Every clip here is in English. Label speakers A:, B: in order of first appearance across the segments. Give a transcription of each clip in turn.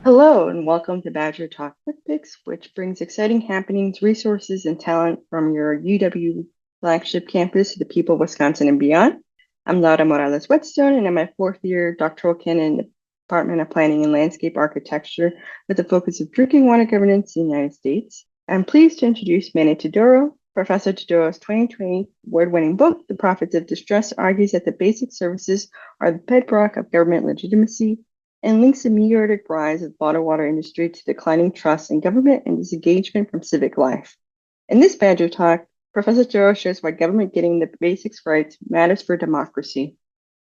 A: Hello and welcome to Badger Talk Quick Picks, which brings exciting happenings, resources, and talent from your UW flagship campus to the people of Wisconsin and beyond. I'm Laura Morales Whetstone, and I'm my fourth year doctoral candidate in the Department of Planning and Landscape Architecture with a focus of drinking water governance in the United States. I'm pleased to introduce Manny Teodoro. Professor Teodoro's 2020 award-winning book, The Profits of Distrust, argues that the basic services are the bedrock of government legitimacy and links the meteoric rise of the bottled water industry to declining trust in government and disengagement from civic life. In this Badger Talk, Professor Teodoro shows why government getting the basics right matters for democracy.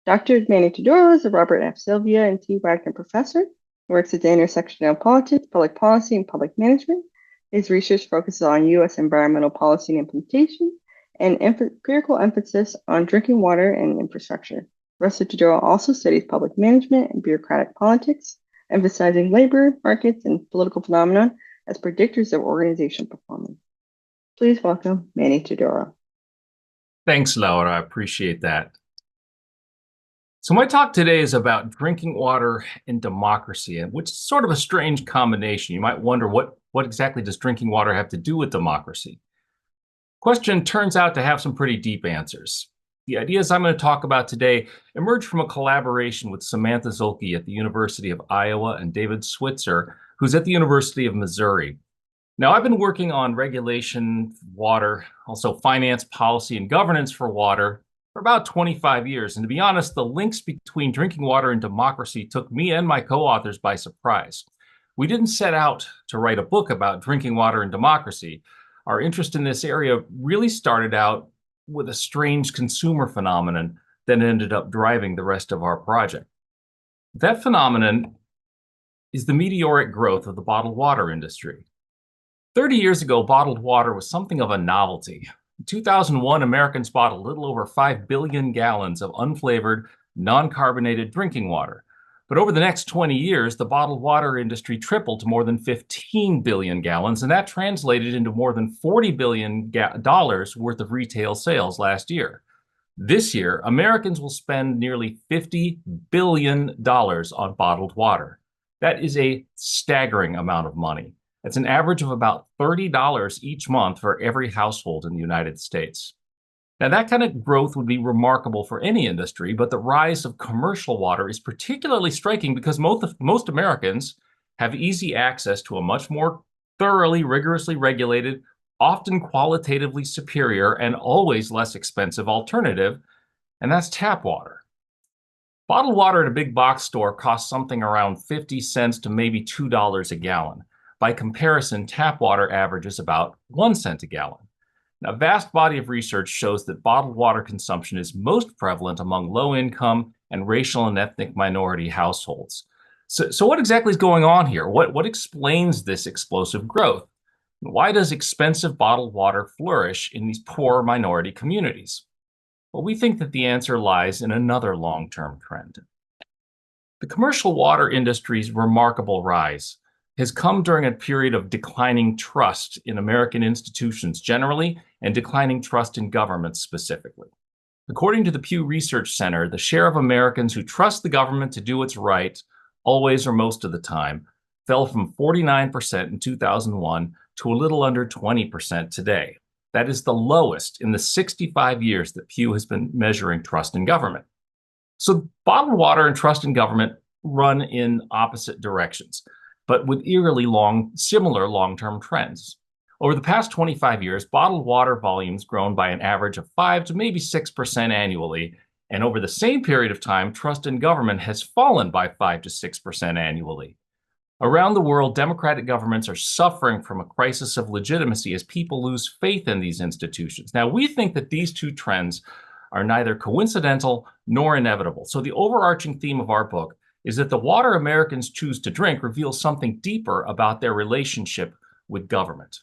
A: Dr. Manny Teodoro is a Robert F. Sylvia and T. Wagner professor, who works at the intersection of politics, public policy, and public management. His research focuses on U.S. environmental policy and implementation, and empirical emphasis on drinking water and infrastructure. Professor Teodoro also studies public management and bureaucratic politics, emphasizing labor, markets, and political phenomena as predictors of organization performance. Please welcome Manny Teodoro.
B: Thanks, Laura. I appreciate that. So my talk today is about drinking water and democracy, which is sort of a strange combination. You might wonder what exactly does drinking water have to do with democracy? Question turns out to have some pretty deep answers. The ideas I'm going to talk about today emerged from a collaboration with Samantha Zuhlke at the University of Iowa and David Switzer, who's at the University of Missouri. Now, I've been working on regulation, water, also finance, policy, and governance for water for about 25 years. And to be honest, the links between drinking water and democracy took me and my co-authors by surprise. We didn't set out to write a book about drinking water and democracy. Our interest in this area really started out with a strange consumer phenomenon that ended up driving the rest of our project. That phenomenon is the meteoric growth of the bottled water industry. 30 years ago, bottled water was something of a novelty. In 2001, Americans bought a little over 5 billion gallons of unflavored, non-carbonated drinking water. But over the next 20 years, the bottled water industry tripled to more than 15 billion gallons, and that translated into more than $40 billion worth of retail sales last year. This year, Americans will spend nearly $50 billion on bottled water. That is a staggering amount of money. It's an average of about $30 each month for every household in the United States. Now, that kind of growth would be remarkable for any industry, but the rise of commercial water is particularly striking because most Americans have easy access to a much more thoroughly, rigorously regulated, often qualitatively superior, and always less expensive alternative, and that's tap water. Bottled water at a big box store costs something around 50 cents to maybe $2 a gallon. By comparison, tap water averages about 1 cent a gallon. Now, a vast body of research shows that bottled water consumption is most prevalent among low-income and racial and ethnic minority households. So what exactly is going on here? What explains this explosive growth? Why does expensive bottled water flourish in these poor minority communities? Well, we think that the answer lies in another long-term trend. The commercial water industry's remarkable rise has come during a period of declining trust in American institutions generally and declining trust in government specifically. According to the Pew Research Center, the share of Americans who trust the government to do what's right, always or most of the time, fell from 49% in 2001 to a little under 20% today. That is the lowest in the 65 years that Pew has been measuring trust in government. So bottled water and trust in government run in opposite directions, but with eerily similar long-term trends. Over the past 25 years, bottled water volume's grown by an average of 5 to maybe 6% annually, and over the same period of time, trust in government has fallen by 5 to 6% annually. Around the world, democratic governments are suffering from a crisis of legitimacy as people lose faith in these institutions. Now, we think that these two trends are neither coincidental nor inevitable. So the overarching theme of our book is that the water Americans choose to drink reveals something deeper about their relationship with government.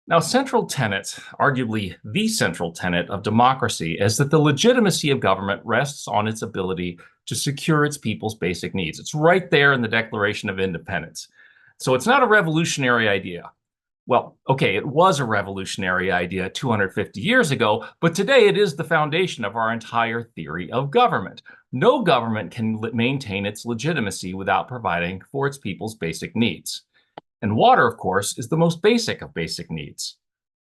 B: Now, central tenet, arguably the central tenet of democracy, is that the legitimacy of government rests on its ability to secure its people's basic needs. It's right there in the Declaration of Independence. So it's not a revolutionary idea. Well, okay, it was a revolutionary idea 250 years ago, but today it is the foundation of our entire theory of government. No government can maintain its legitimacy without providing for its people's basic needs. And water, of course, is the most basic of basic needs.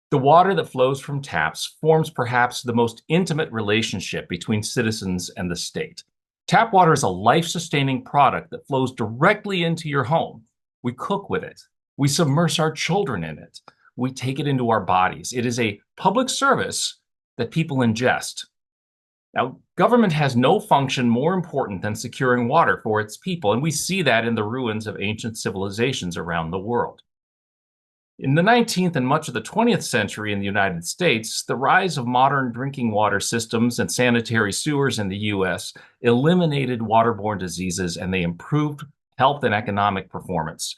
B: The water that flows from taps forms perhaps the most intimate relationship between citizens and the state. Tap water is a life-sustaining product that flows directly into your home. We cook with it. We submerge our children in it. We take it into our bodies. It is a public service that people ingest. Now, government has no function more important than securing water for its people, and we see that in the ruins of ancient civilizations around the world. In the 19th and much of the 20th century in the United States, the rise of modern drinking water systems and sanitary sewers in the US eliminated waterborne diseases and they improved health and economic performance.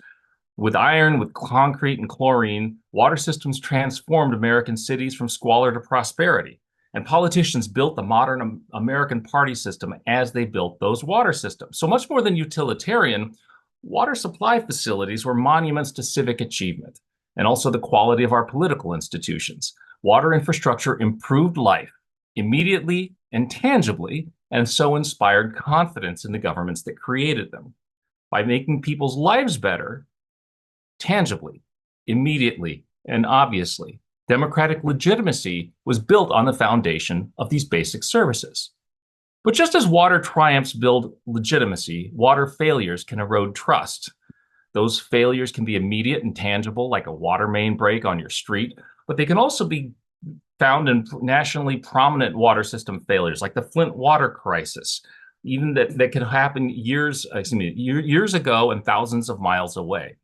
B: With iron, with concrete, and chlorine, water systems transformed American cities from squalor to prosperity. And politicians built the modern American party system as they built those water systems. So much more than utilitarian, water supply facilities were monuments to civic achievement and also the quality of our political institutions. Water infrastructure improved life immediately and tangibly, and so inspired confidence in the governments that created them. By making people's lives better, tangibly, immediately, and obviously, democratic legitimacy was built on the foundation of these basic services. But just as water triumphs build legitimacy, water failures can erode trust. Those failures can be immediate and tangible, like a water main break on your street, but they can also be found in nationally prominent water system failures, like the Flint water crisis, even that could happen years ago and thousands of miles away.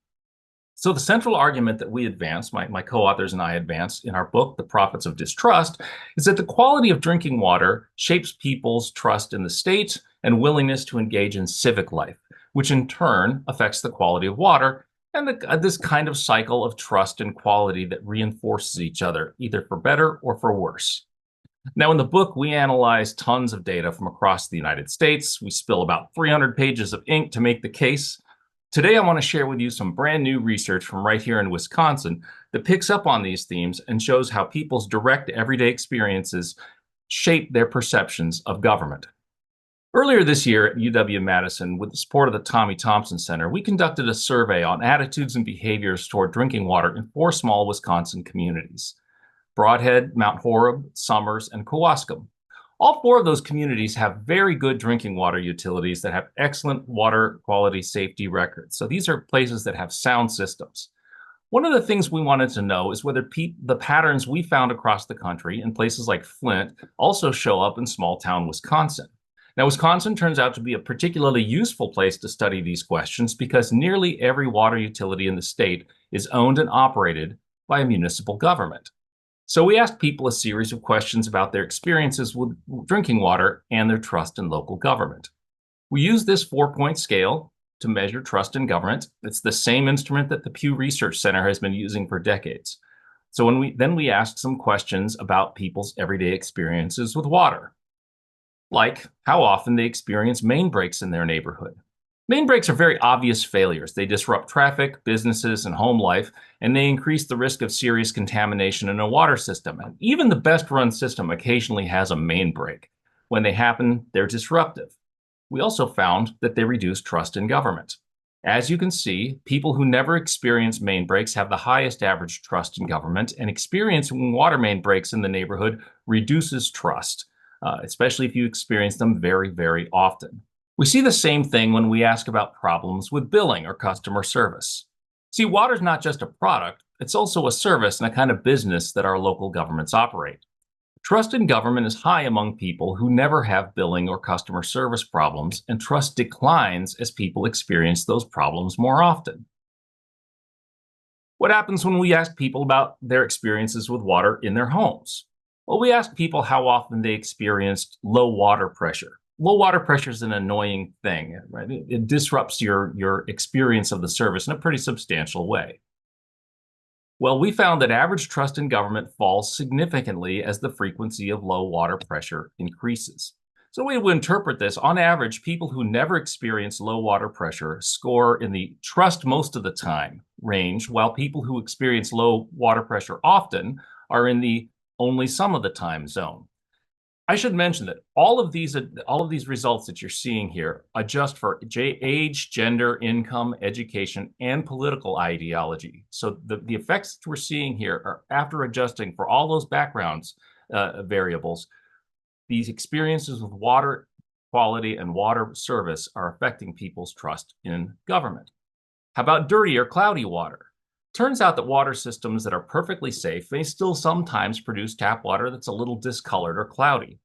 B: So the central argument that we advance, my co-authors and I advance in our book, The Profits of Distrust, is that the quality of drinking water shapes people's trust in the state and willingness to engage in civic life, which in turn affects the quality of water and this kind of cycle of trust and quality that reinforces each other, either for better or for worse. Now, in the book, we analyze tons of data from across the United States. We spill about 300 pages of ink to make the case. Today, I want to share with you some brand new research from right here in Wisconsin that picks up on these themes and shows how people's direct everyday experiences shape their perceptions of government. Earlier this year at UW-Madison, with the support of the Tommy Thompson Center, we conducted a survey on attitudes and behaviors toward drinking water in 4 small Wisconsin communities: Broadhead, Mount Horeb, Summers, and Kewaskum. All 4 of those communities have very good drinking water utilities that have excellent water quality safety records. So these are places that have sound systems. One of the things we wanted to know is whether the patterns we found across the country in places like Flint also show up in small town Wisconsin. Now, Wisconsin turns out to be a particularly useful place to study these questions because nearly every water utility in the state is owned and operated by a municipal government. So we asked people a series of questions about their experiences with drinking water and their trust in local government. We use this 4-point scale to measure trust in government. It's the same instrument that the Pew Research Center has been using for decades. So we asked some questions about people's everyday experiences with water, like how often they experience main breaks in their neighborhood. Main breaks are very obvious failures. They disrupt traffic, businesses, and home life, and they increase the risk of serious contamination in a water system. And even the best-run system occasionally has a main break. When they happen, they're disruptive. We also found that they reduce trust in government. As you can see, people who never experience main breaks have the highest average trust in government, and experiencing water main breaks in the neighborhood reduces trust, especially if you experience them very, very often. We see the same thing when we ask about problems with billing or customer service. See, water's not just a product, it's also a service and a kind of business that our local governments operate. Trust in government is high among people who never have billing or customer service problems, and trust declines as people experience those problems more often. What happens when we ask people about their experiences with water in their homes? Well, we ask people how often they experienced low water pressure. Low water pressure is an annoying thing, right? It disrupts your experience of the service in a pretty substantial way. Well, we found that average trust in government falls significantly as the frequency of low water pressure increases. So the way to interpret this, on average, people who never experience low water pressure score in the trust most of the time range, while people who experience low water pressure often are in the only some of the time zone. I should mention that all of these results that you're seeing here adjust for age, gender, income, education, and political ideology. So the effects that we're seeing here are after adjusting for all those backgrounds variables. These experiences with water quality and water service are affecting people's trust in government. How about dirty or cloudy water? Turns out that water systems that are perfectly safe may still sometimes produce tap water that's a little discolored or cloudy.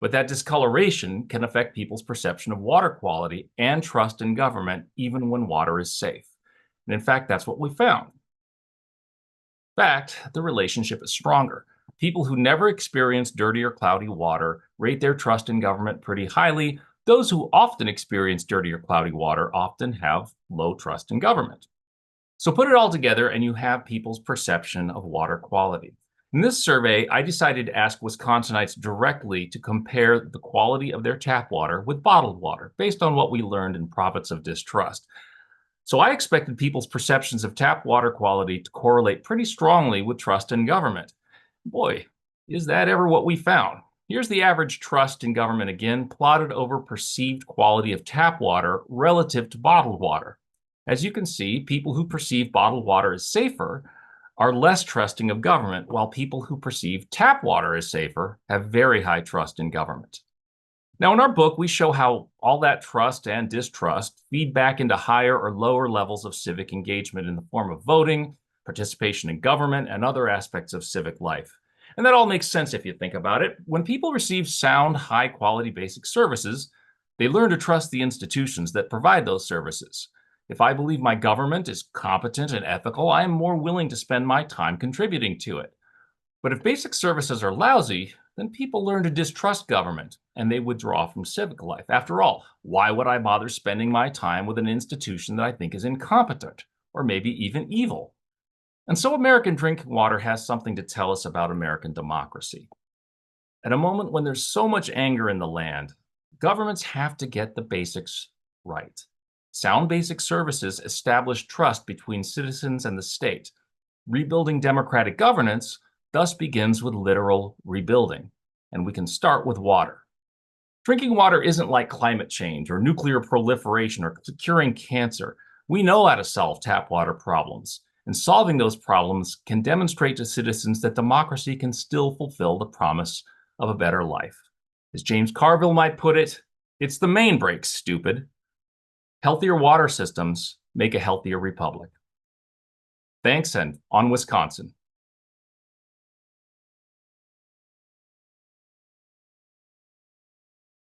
B: But that discoloration can affect people's perception of water quality and trust in government, even when water is safe. And in fact, that's what we found. In fact, the relationship is stronger. People who never experience dirty or cloudy water rate their trust in government pretty highly. Those who often experience dirty or cloudy water often have low trust in government. So put it all together and you have people's perception of water quality. In this survey, I decided to ask Wisconsinites directly to compare the quality of their tap water with bottled water based on what we learned in Profits of Distrust. So I expected people's perceptions of tap water quality to correlate pretty strongly with trust in government. Boy, is that ever what we found. Here's the average trust in government again, plotted over perceived quality of tap water relative to bottled water. As you can see, people who perceive bottled water as safer are less trusting of government, while people who perceive tap water as safer have very high trust in government. Now, in our book, we show how all that trust and distrust feed back into higher or lower levels of civic engagement in the form of voting, participation in government, and other aspects of civic life. And that all makes sense if you think about it. When people receive sound, high-quality basic services, they learn to trust the institutions that provide those services. If I believe my government is competent and ethical, I am more willing to spend my time contributing to it. But if basic services are lousy, then people learn to distrust government and they withdraw from civic life. After all, why would I bother spending my time with an institution that I think is incompetent or maybe even evil? And so American drinking water has something to tell us about American democracy. At a moment when there's so much anger in the land, governments have to get the basics right. Sound basic services establish trust between citizens and the state. Rebuilding democratic governance thus begins with literal rebuilding, and we can start with water. Drinking water isn't like climate change or nuclear proliferation or curing cancer. We know how to solve tap water problems, and solving those problems can demonstrate to citizens that democracy can still fulfill the promise of a better life. As James Carville might put it, it's the main break, stupid. Healthier water systems make a healthier republic. Thanks, and on Wisconsin.